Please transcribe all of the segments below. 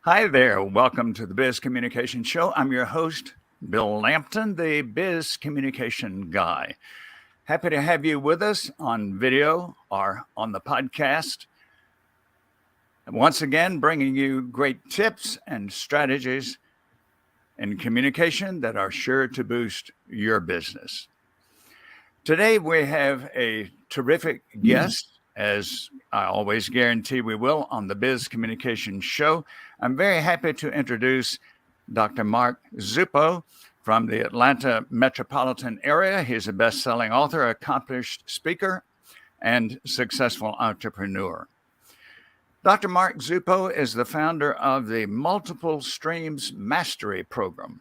Hi there. Welcome to the Biz Communication Show. I'm your host, Bill Lampton, the Biz Communication Guy. Happy to have you with us on video or on the podcast. Once again, bringing you great tips and strategies in communication that are sure to boost your business. Today, we have a terrific guest, as I always guarantee we will on the Biz Communication Show. I'm very happy to introduce Dr. Mark Zupo from the Atlanta metropolitan area. He's a best-selling author, accomplished speaker, and successful entrepreneur. Dr. Mark Zupo is the founder of the Multiple Streams Mastery Program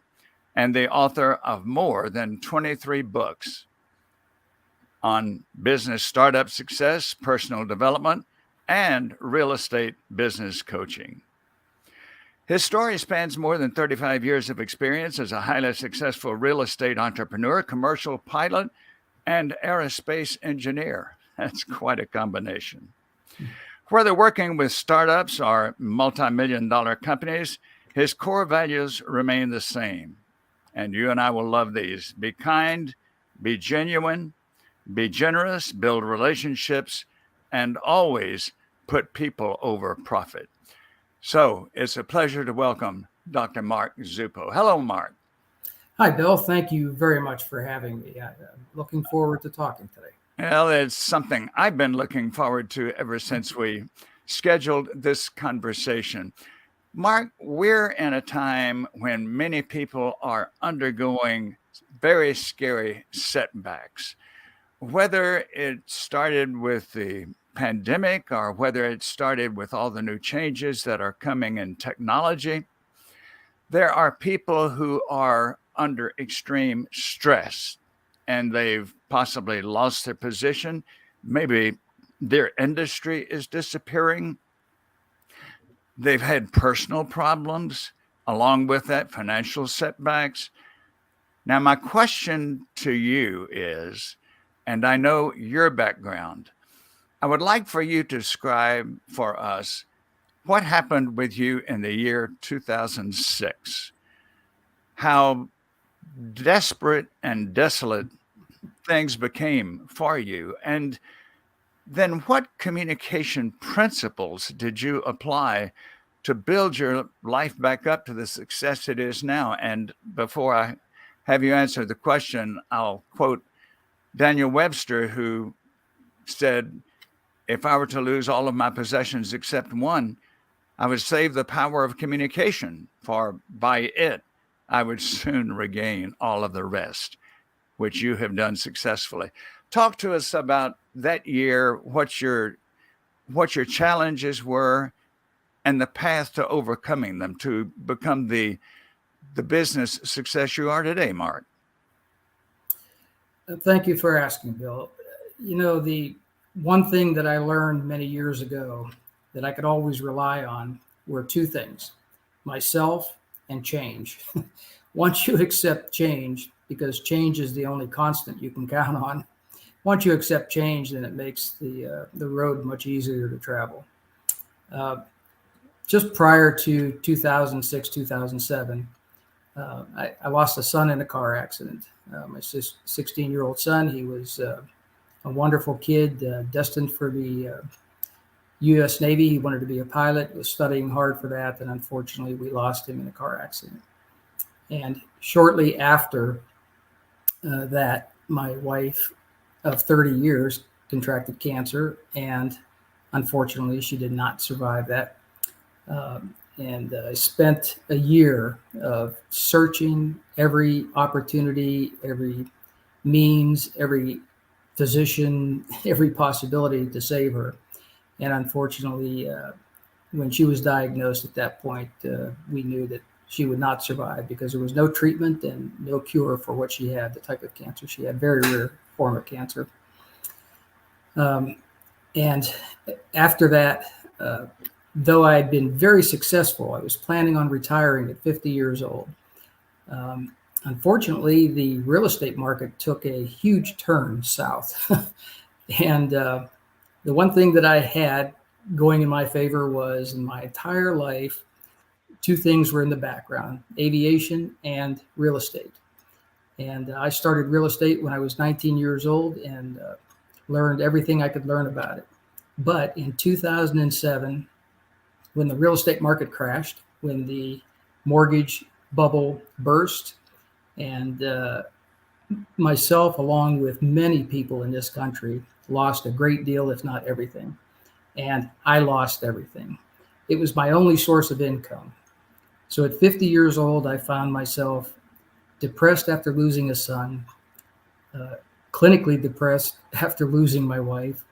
and the author of more than 23 books on business startup success, personal development, and real estate business coaching. His story spans more than 35 years of experience as a highly successful real estate entrepreneur, commercial pilot, and aerospace engineer. That's quite a combination. Whether working with startups or multi-million-dollar companies, his core values remain the same. And you and I will love these. Be kind, be genuine, be generous, build relationships, and always put people over profit. So it's a pleasure to welcome Dr. Mark Zupo. Hello, Mark. Hi, Bill. Thank you very much for having me. I'm looking forward to talking today. Well, it's something I've been looking forward to ever since we scheduled this conversation. Mark, we're in a time when many people are undergoing very scary setbacks. Whether it started with the pandemic or whether it started with all the new changes that are coming in technology, there are people who are under extreme stress and they've possibly lost their position. Maybe their industry is disappearing. They've had personal problems along with that, financial setbacks. Now, my question to you is, and I know your background, I would like for you to describe for us what happened with you in the year 2006, how desperate and desolate things became for you, and then what communication principles did you apply to build your life back up to the success it is now? And before I have you answer the question, I'll quote Daniel Webster, who said, if I were to lose all of my possessions except one, I would save the power of communication, for by it I would soon regain all of the rest, which you have done successfully. Talk to us about that year, what your challenges were, and the path to overcoming them to become the business success you are today, Mark. Thank you for asking, Bill. You know, the one thing that I learned many years ago that I could always rely on were two things: myself and change. Once you accept change, because change is the only constant you can count on, once you accept change, then it makes the road much easier to travel. Just prior to 2006, 2007, I lost a son in a car accident. My 16-year-old son, he was a wonderful kid, destined for the U.S. Navy. He wanted to be a pilot, was studying hard for that, and unfortunately we lost him in a car accident. And shortly after that, my wife of 30 years contracted cancer, and unfortunately she did not survive that. And I spent a year of searching every opportunity, every means, every physician, every possibility to save her. And unfortunately, when she was diagnosed at that point, we knew that she would not survive because there was no treatment and no cure for what she had, the type of cancer she had, very rare form of cancer. And after that, though I had been very successful, I was planning on retiring at 50 years old. Unfortunately, the real estate market took a huge turn south. And the one thing that I had going in my favor was in my entire life, two things were in the background: aviation and real estate. And I started real estate when I was 19 years old and learned everything I could learn about it. But in 2007, when the real estate market crashed, when the mortgage bubble burst, and myself, along with many people in this country, lost a great deal, if not everything. And I lost everything. It was my only source of income. So at 50 years old, I found myself depressed after losing a son, uh, clinically depressed after losing my wife,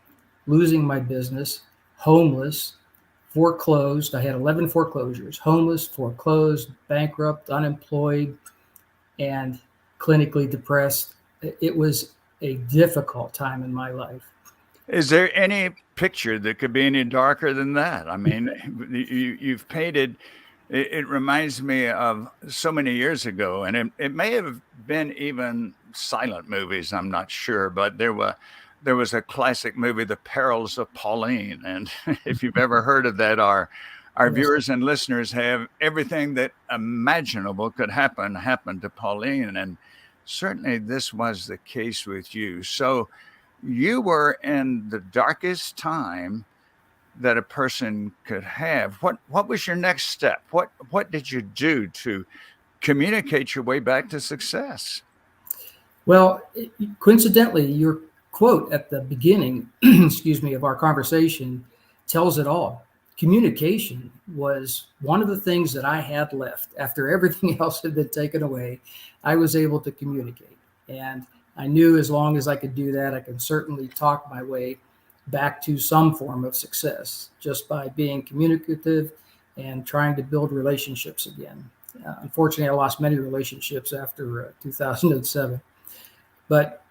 losing my business, homeless, foreclosed. I had 11 foreclosures: homeless, foreclosed, bankrupt, unemployed, and clinically depressed. It was a difficult time in my life. Is there any picture that could be any darker than that? I mean, you've painted. It reminds me of so many years ago, and it may have been even silent movies. I'm not sure, but there was a classic movie, The Perils of Pauline, and if you've ever heard of that, our Yes. viewers and listeners have everything that imaginable could happen to Pauline, and certainly this was the case with you. So you were in the darkest time that a person could have. What was your next step? What did you do to communicate your way back to success? Well, coincidentally, your quote at the beginning, excuse me, of our conversation tells it all. Communication was one of the things that I had left after everything else had been taken away. I was able to communicate. And I knew as long as I could do that, I could certainly talk my way back to some form of success just by being communicative and trying to build relationships again. Unfortunately, I lost many relationships after 2007. But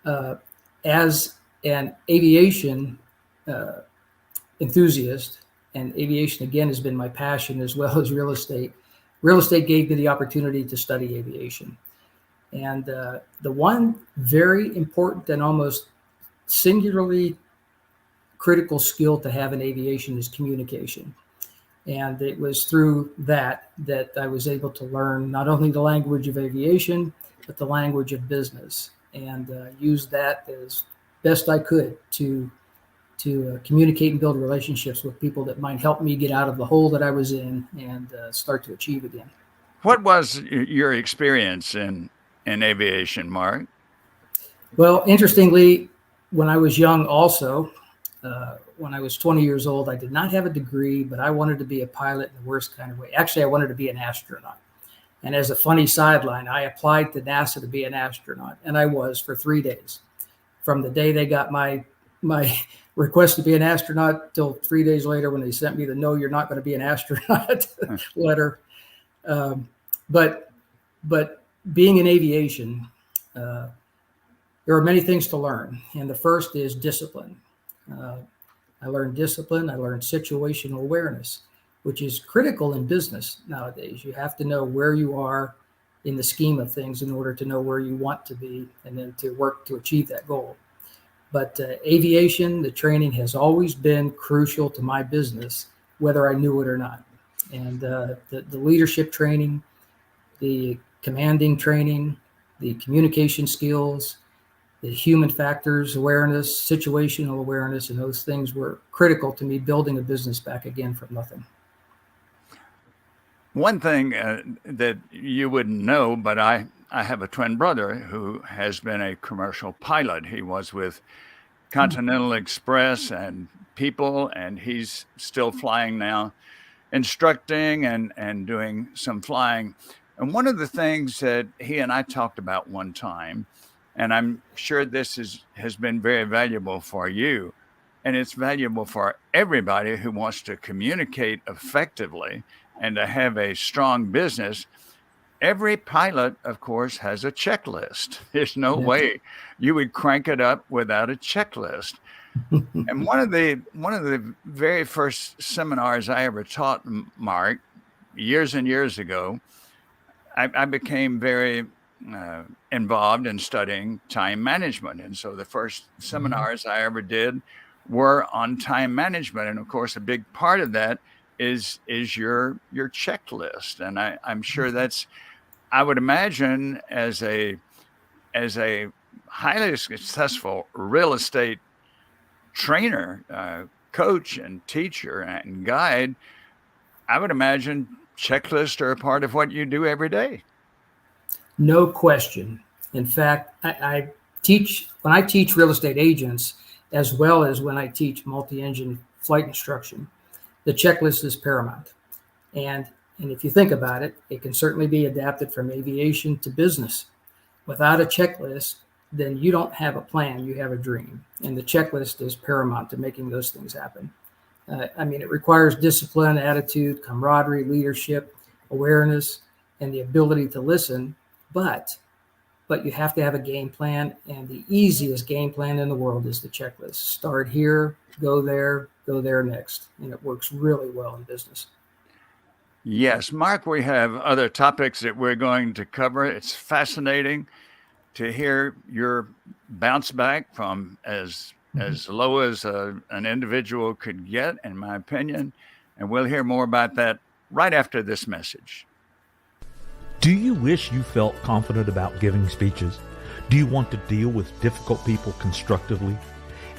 uh, as an aviation uh, enthusiast, and aviation again has been my passion as well as real estate. Real estate gave me the opportunity to study aviation. And the one very important and almost singularly critical skill to have in aviation is communication. And it was through that that I was able to learn not only the language of aviation, but the language of business, and use that as best I could to communicate and build relationships with people that might help me get out of the hole that I was in and start to achieve again. What was your experience in aviation, Mark? Well, interestingly, when I was young, also, when I was 20 years old, I did not have a degree, but I wanted to be a pilot in the worst kind of way. Actually, I wanted to be an astronaut. And as a funny sideline, I applied to NASA to be an astronaut, and I was for 3 days. From the day they got my request to be an astronaut till 3 days later when they sent me the "No, you're not going to be an astronaut" letter. Um, but but being in aviation, uh, there are many things to learn, and the first is discipline. Uh, I learned discipline. I learned situational awareness, which is critical in business nowadays. You have to know where you are in the scheme of things in order to know where you want to be and then to work to achieve that goal. But aviation, the training has always been crucial to my business, whether I knew it or not. And the leadership training, the commanding training, the communication skills, the human factors awareness, situational awareness, and those things were critical to me building a business back again from nothing. One thing that you wouldn't know, but I have a twin brother who has been a commercial pilot. He was with Continental Express and People, and he's still flying now, instructing and doing some flying. And one of the things that he and I talked about one time, and I'm sure has been very valuable for you, and it's valuable for everybody who wants to communicate effectively and to have a strong business. Every pilot, of course, has a checklist. There's no Yes. way you would crank it up without a checklist. And one of the very first seminars I ever taught, Mark, years and years ago, I became very involved in studying time management. And so the first Mhm. seminars I ever did were on time management. And of course, a big part of that is your checklist, and I'm sure that's, I would imagine, as a highly successful real estate trainer, coach, and teacher and guide, I would imagine checklists are a part of what you do every day. No question. In fact, I teach, when I teach real estate agents, as well as when I teach multi-engine flight instruction, the checklist is paramount. And and if you think about it, it can certainly be adapted from aviation to business. Without a checklist, then you don't have a plan, you have a dream. And the checklist is paramount to making those things happen. I mean, it requires discipline, attitude, camaraderie, leadership, awareness, and the ability to listen. But but you have to have a game plan. And the easiest game plan in the world is the checklist. Start here, go there next. And it works really well in business. Yes, Mark, we have other topics that we're going to cover. It's fascinating to hear your bounce back from as low as an individual could get, in my opinion. And we'll hear more about that right after this message. Do you wish you felt confident about giving speeches? Do you want to deal with difficult people constructively?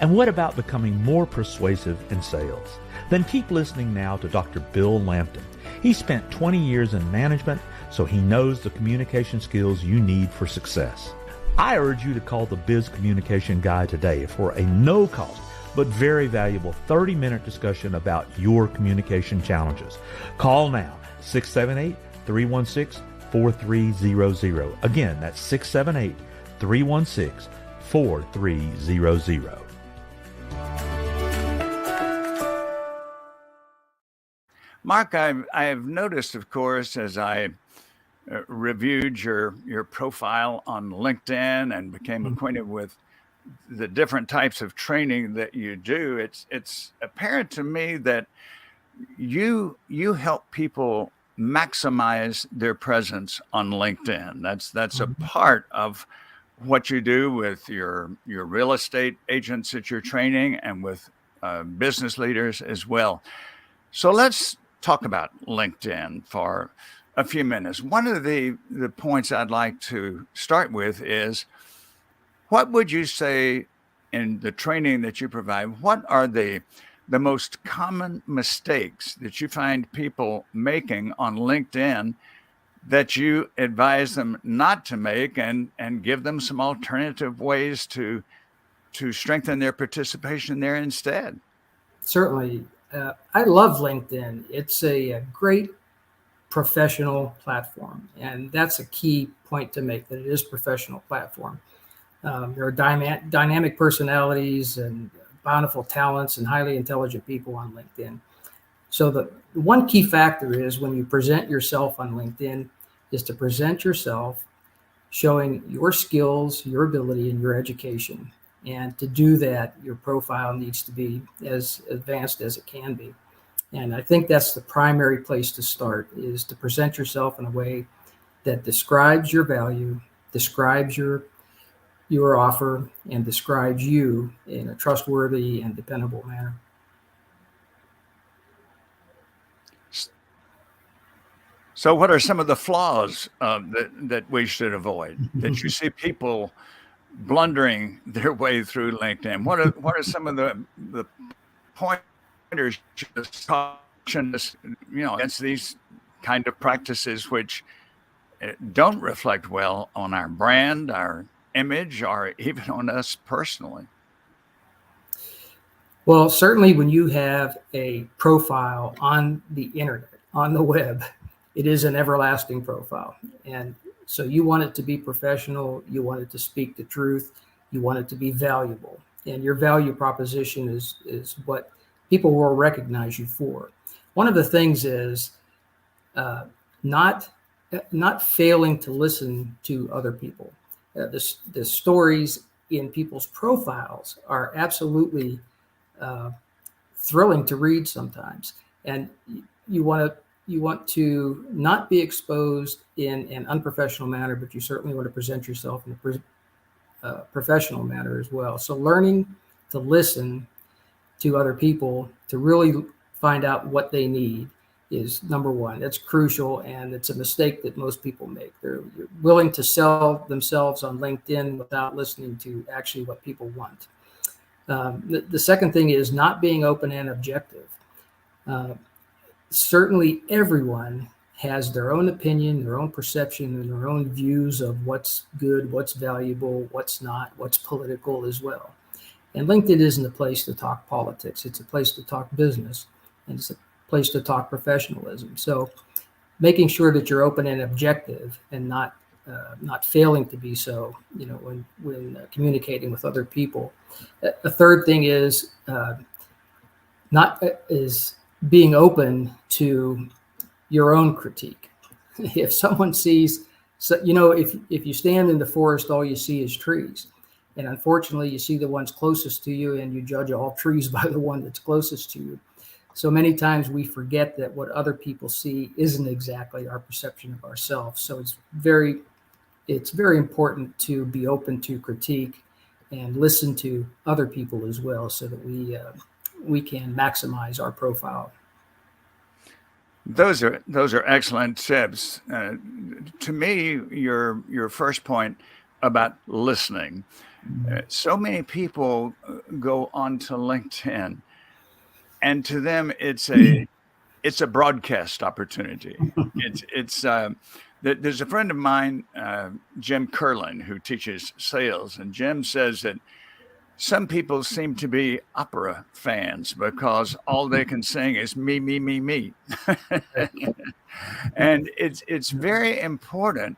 And what about becoming more persuasive in sales? Then keep listening now to Dr. Bill Lampton. He spent 20 years in management, so he knows the communication skills you need for success. I urge you to call the Biz Communication Guy today for a no-cost but very valuable 30-minute discussion about your communication challenges. Call now, 678-316-4300. Again, that's 678-316-4300. Mark, I have noticed, of course, as I reviewed your profile on LinkedIn and became acquainted with the different types of training that you do, it's apparent to me that you help people maximize their presence on LinkedIn. That's a part of what you do with your real estate agents that you're training and with business leaders as well. So let's talk about LinkedIn for a few minutes. One of the points I'd like to start with is, what would you say in the training that you provide, what are the most common mistakes that you find people making on LinkedIn that you advise them not to make, and give them some alternative ways to strengthen their participation there instead? Certainly. I love LinkedIn. It's a great professional platform, and that's a key point to make, that it is a professional platform. There are dynamic personalities and bountiful talents and highly intelligent people on LinkedIn. So the one key factor is, when you present yourself on LinkedIn, is to present yourself showing your skills, your ability, and your education. And to do that, your profile needs to be as advanced as it can be. And I think that's the primary place to start, is to present yourself in a way that describes your value, describes your offer, and describes you in a trustworthy and dependable manner. So what are some of the flaws that we should avoid, that you see people blundering their way through LinkedIn? What are some of the pointers you just caution us, against these kind of practices, which don't reflect well on our brand, our image, or even on us personally? Well, certainly when you have a profile on the internet, on the web, it is an everlasting profile. And so you want it to be professional, you want it to speak the truth, you want it to be valuable. And your value proposition is what people will recognize you for. One of the things is not failing to listen to other people. The stories in people's profiles are absolutely thrilling to read sometimes, and you want to not be exposed in an unprofessional manner, but you certainly want to present yourself in a professional manner as well. So learning to listen to other people, to really find out what they need is number one. That's crucial, and it's a mistake that most people make. They're willing to sell themselves on LinkedIn without listening to actually what people want. The second thing is not being open and objective. Certainly everyone has their own opinion, their own perception, and their own views of what's good, what's valuable, what's not, what's political as well. And LinkedIn isn't a place to talk politics. It's a place to talk business, and it's a place to talk professionalism. So making sure that you're open and objective and not failing to be so, when communicating with other people. A third thing is being open to your own critique. If someone sees, if you stand in the forest, all you see is trees. And unfortunately, you see the ones closest to you and you judge all trees by the one that's closest to you. So many times we forget that what other people see isn't exactly our perception of ourselves. So it's very important to be open to critique and listen to other people as well, so that we can maximize our profile. Those are excellent tips. To me, your first point about listening. So many people go onto LinkedIn, and to them it's a broadcast opportunity. There's a friend of mine, Jim Curlin, who teaches sales, and Jim says that some people seem to be opera fans because all they can sing is me, me, me, me. And it's very important.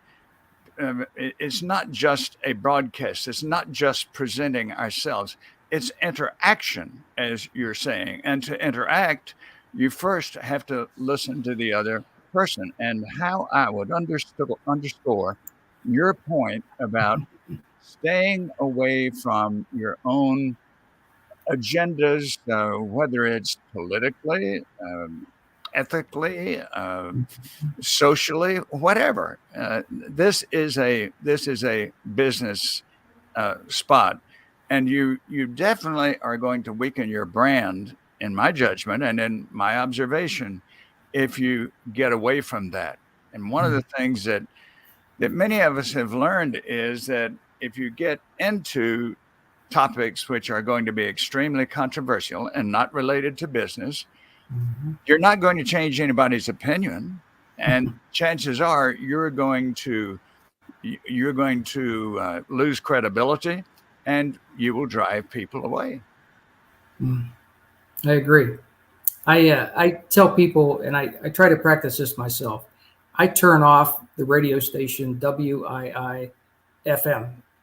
It's not just a broadcast. It's not just presenting ourselves. It's interaction, as you're saying. And to interact, you first have to listen to the other person. And how I would underscore your point about staying away from your own agendas, whether it's politically, ethically, socially, whatever. This is a business spot, and you definitely are going to weaken your brand, in my judgment and in my observation, if you get away from that. And one of the things that many of us have learned is that if you get into topics which are going to be extremely controversial and not related to business, you're not going to change anybody's opinion, and chances are you're going to lose credibility, and you will drive people away. I agree. I tell people, and I try to practice this myself. I turn off the radio station WII-FM.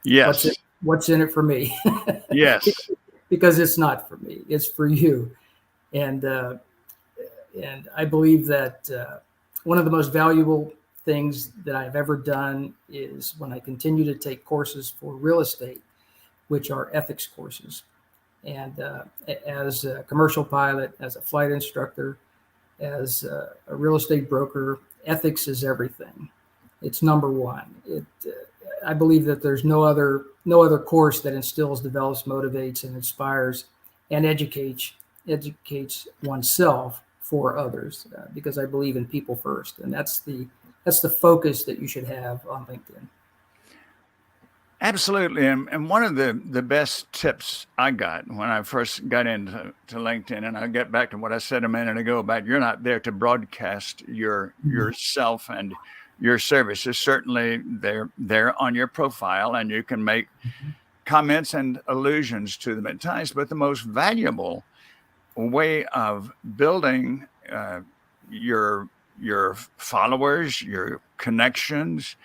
Yes. What's in it for me? Yes. Because it's not for me. It's for you. And I believe that one of the most valuable things that I've ever done is when I continue to take courses for real estate, which are ethics courses. And as a commercial pilot, as a flight instructor, as a real estate broker, ethics is everything. It's number one. I believe that there's no other course that instills, develops, motivates, and inspires and educates oneself for others, because I believe in people first, and that's the focus that you should have on LinkedIn. Absolutely. And one of the best tips I got when I first got into LinkedIn, and I'll get back to what I said a minute ago about you're not there to broadcast yourself and your services. Certainly they're on your profile, and you can make comments and allusions to them at times. But the most valuable way of building your followers, your connections,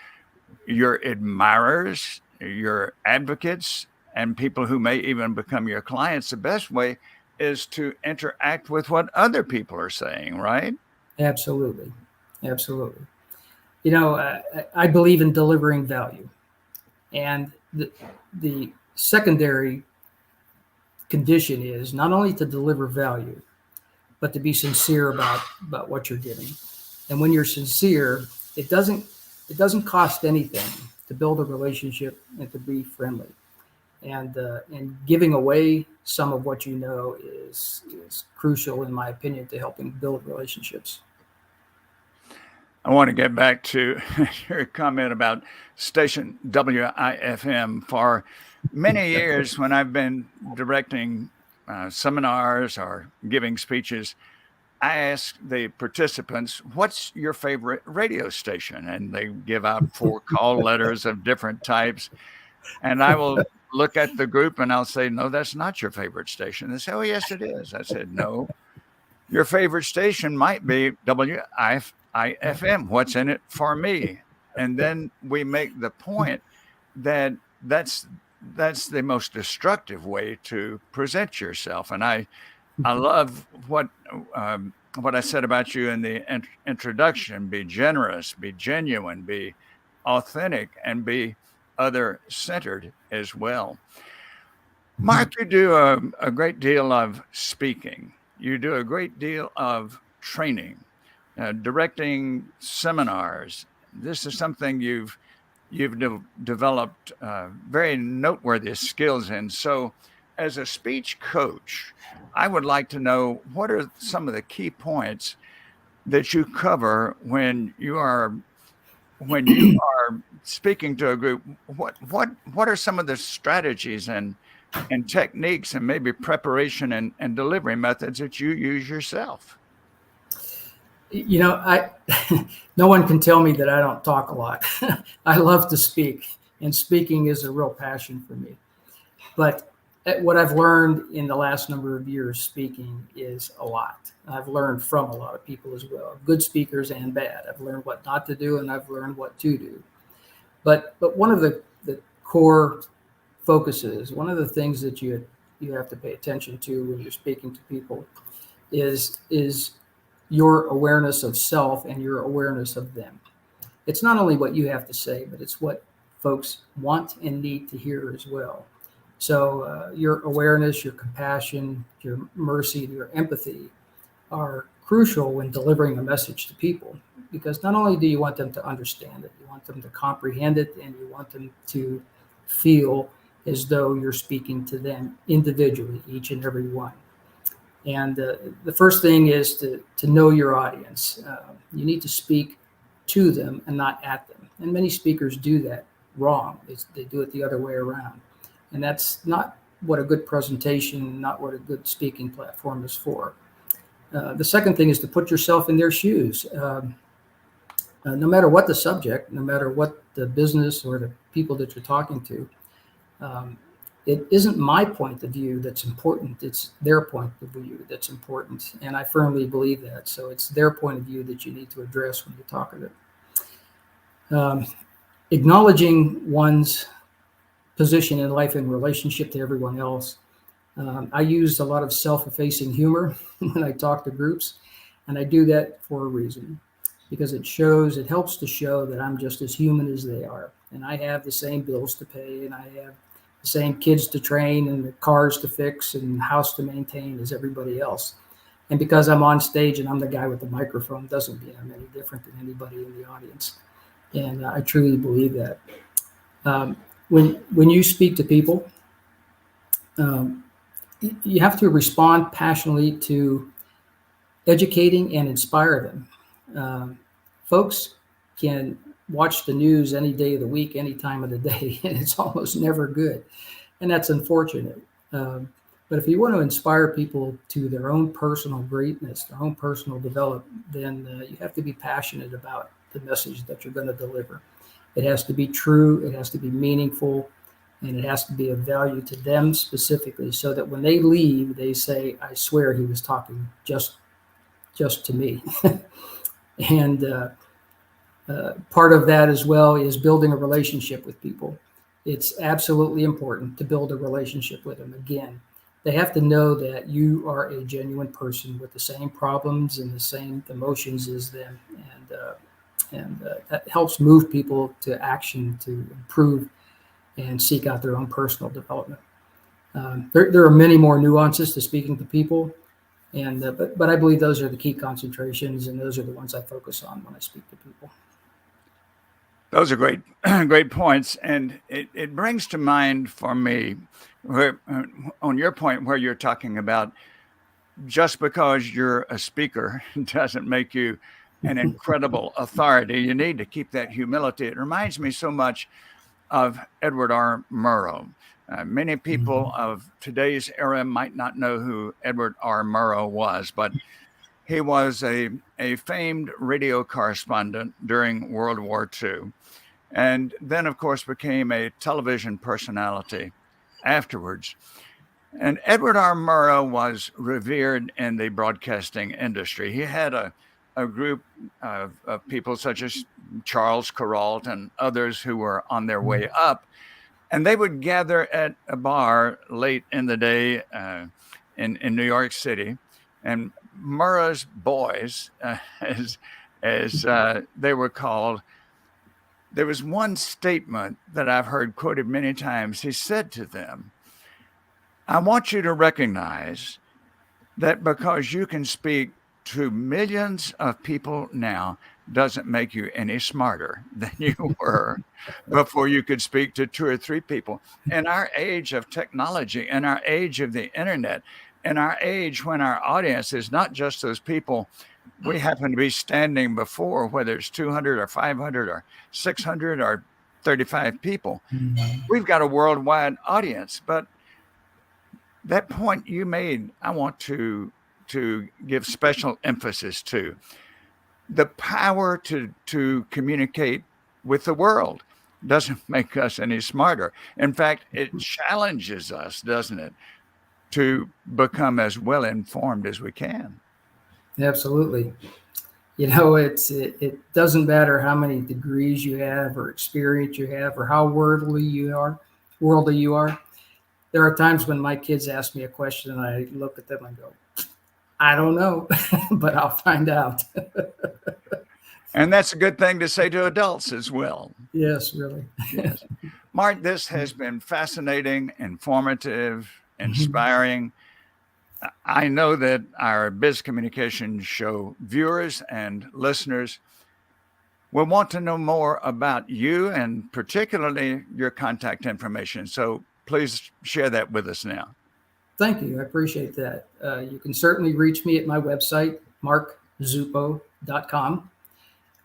your admirers, your advocates, and people who may even become your clients, the best way is to interact with what other people are saying, right? Absolutely. I believe in delivering value, and the secondary condition is not only to deliver value, but to be sincere about what you're giving. And when you're sincere, it doesn't cost anything to build a relationship and to be friendly. and giving away some of what you know is crucial, in my opinion, to helping build relationships. I want to get back to your comment about station WIFM. For many years, when I've been directing seminars or giving speeches, I ask the participants, "What's your favorite radio station?" And they give out 4 call letters of different types. And I will look at the group and I'll say, "No, that's not your favorite station." They say, "Oh, yes, it is." I said, "No, your favorite station might be WIFM. What's in it for me?" And then we make the point that that's the most destructive way to present yourself. And I love what I said about you in the introduction. Be generous, be genuine, be authentic, and be other centered as well. Mark, you do a great deal of speaking. You do a great deal of training, directing seminars. This is something you've developed very noteworthy skills in. So, as a speech coach, I would like to know, what are some of the key points that you cover when you are speaking to a group. What are some of the strategies and techniques and maybe preparation and delivery methods that you use yourself? You know, no one can tell me that I don't talk a lot. I love to speak, and speaking is a real passion for me. But what I've learned in the last number of years speaking is a lot. I've learned from a lot of people as well, good speakers and bad. I've learned what not to do, and I've learned what to do. But one of the core focuses, one of the things that you have to pay attention to when you're speaking to people is your awareness of self and your awareness of them. It's not only what you have to say, but it's what folks want and need to hear as well. So your awareness, your compassion, your mercy, your empathy are crucial when delivering a message to people, because not only do you want them to understand it, you want them to comprehend it, and you want them to feel as though you're speaking to them individually, each and every one. And the first thing is to know your audience. You need to speak to them and not at them. And many speakers do that wrong. They do it the other way around. And that's not what a good presentation, not what a good speaking platform is for. The second thing is to put yourself in their shoes. No matter what the subject, no matter what the business or the people that you're talking to, it isn't my point of view that's important. It's their point of view that's important. And I firmly believe that. So it's their point of view that you need to address when you talk to them. Acknowledging one's position in life in relationship to everyone else. I use a lot of self-effacing humor when I talk to groups, and I do that for a reason, because it helps to show that I'm just as human as they are. And I have the same bills to pay, and I have the same kids to train and the cars to fix and house to maintain as everybody else. And because I'm on stage and I'm the guy with the microphone, doesn't mean I'm any different than anybody in the audience. And I truly believe that. When you speak to people, you have to respond passionately to educating and inspire them. Folks can watch the news any day of the week, any time of the day, and it's almost never good. And that's unfortunate. But if you want to inspire people to their own personal greatness, their own personal development, then you have to be passionate about the message that you're going to deliver. It has to be true, it has to be meaningful, and it has to be of value to them specifically, so that when they leave, they say, "I swear he was talking just to me." And part of that as well is building a relationship with people. It's absolutely important to build a relationship with them. Again, they have to know that you are a genuine person with the same problems and the same emotions as them. And that helps move people to action to improve and seek out their own personal development. There are many more nuances to speaking to people, but I believe those are the key concentrations, and those are the ones I focus on when I speak to people. Those are great, great points. And it brings to mind for me, where, on your point, where you're talking about just because you're a speaker doesn't make you an incredible authority. You need to keep that humility. It reminds me so much of Edward R. Murrow. Many people of today's era might not know who Edward R. Murrow was, but he was a famed radio correspondent during World War II, and then, of course, became a television personality afterwards. And Edward R. Murrow was revered in the broadcasting industry. He had a group of people such as Charles Kuralt and others who were on their way up. And they would gather at a bar late in the day in New York City. And Murrow's boys, as they were called, there was one statement that I've heard quoted many times. He said to them, "I want you to recognize that because you can speak to millions of people now doesn't make you any smarter than you were before you could speak to 2 or 3 people. In our age of technology, in our age of the internet, in our age when our audience is not just those people we happen to be standing before, whether it's 200 or 500 or 600 or 35 people, we've got a worldwide audience." But that point you made, I want to give special emphasis to the power to communicate with the world doesn't make us any smarter. In fact, it challenges us, doesn't it, to become as well informed as we can. Absolutely. You know, it doesn't matter how many degrees you have or experience you have or how worldly you are. There are times when my kids ask me a question and I look at them and go, "I don't know, but I'll find out." And that's a good thing to say to adults as well. Yes, really. Yes. Mark, this has been fascinating, informative, inspiring. I know that our Biz Communication Show viewers and listeners will want to know more about you and particularly your contact information. So please share that with us now. Thank you. I appreciate that. You can certainly reach me at my website, markzupo.com,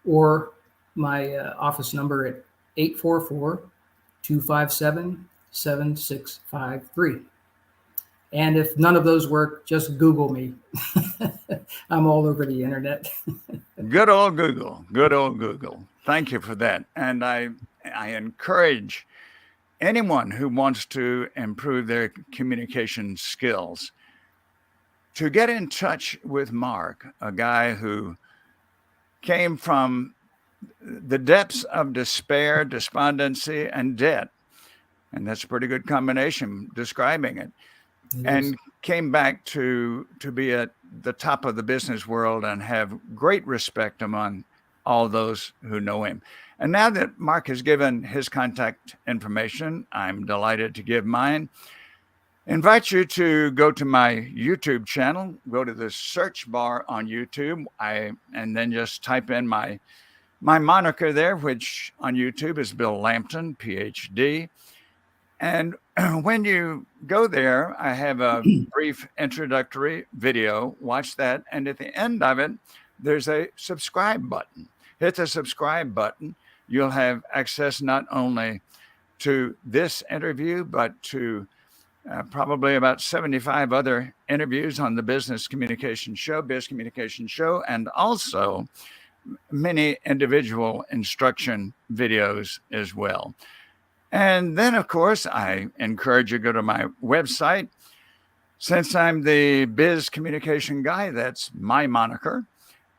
or my office number at 844-257-7653. And if none of those work, just Google me. I'm all over the internet. Good old Google. Good old Google. Thank you for that. And I encourage anyone who wants to improve their communication skills to get in touch with Mark, a guy who came from the depths of despair, despondency, and debt. And that's a pretty good combination describing it. And came back to be at the top of the business world and have great respect among all those who know him. And now that Mark has given his contact information, I'm delighted to give mine. Invite you to go to my YouTube channel, go to the search bar on YouTube, and then just type in my moniker there, which on YouTube is Bill Lampton, Ph.D. And when you go there, I have a brief introductory video. Watch that. And at the end of it, there's a subscribe button. Hit the subscribe button. You'll have access not only to this interview, but to probably about 75 other interviews on the Biz Communication Show, and also many individual instruction videos as well. And then, of course, I encourage you to go to my website. Since I'm the Biz Communication Guy, that's my moniker.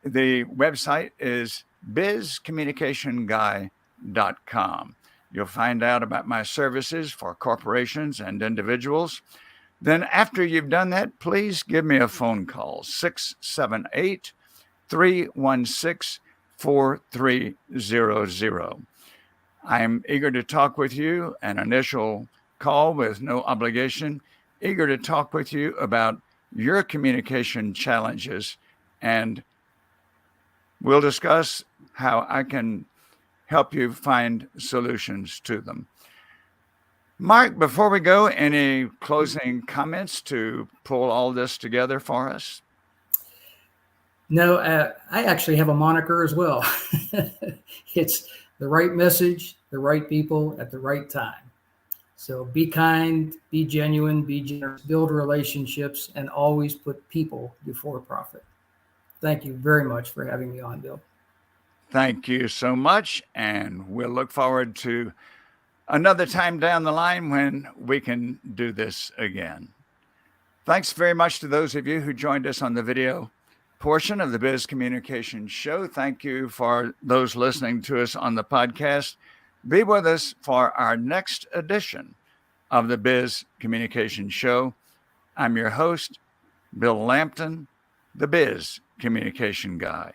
The website is bizcommunicationguy.com. You'll find out about my services for corporations and individuals. Then after you've done that, please give me a phone call, 678-316-4300. I'm eager to talk with you, an initial call with no obligation, eager to talk with you about your communication challenges, and we'll discuss how I can help you find solutions to them. Mark, before we go, any closing comments to pull all this together for us? No, I actually have a moniker as well. It's the right message, the right people at the right time. So be kind, be genuine, be generous, build relationships, and always put people before profit. Thank you very much for having me on, Bill. Thank you so much. And we'll look forward to another time down the line when we can do this again. Thanks very much to those of you who joined us on the video portion of the Biz Communication Show. Thank you for those listening to us on the podcast. Be with us for our next edition of the Biz Communication Show. I'm your host, Bill Lampton, the Biz Communication Guy.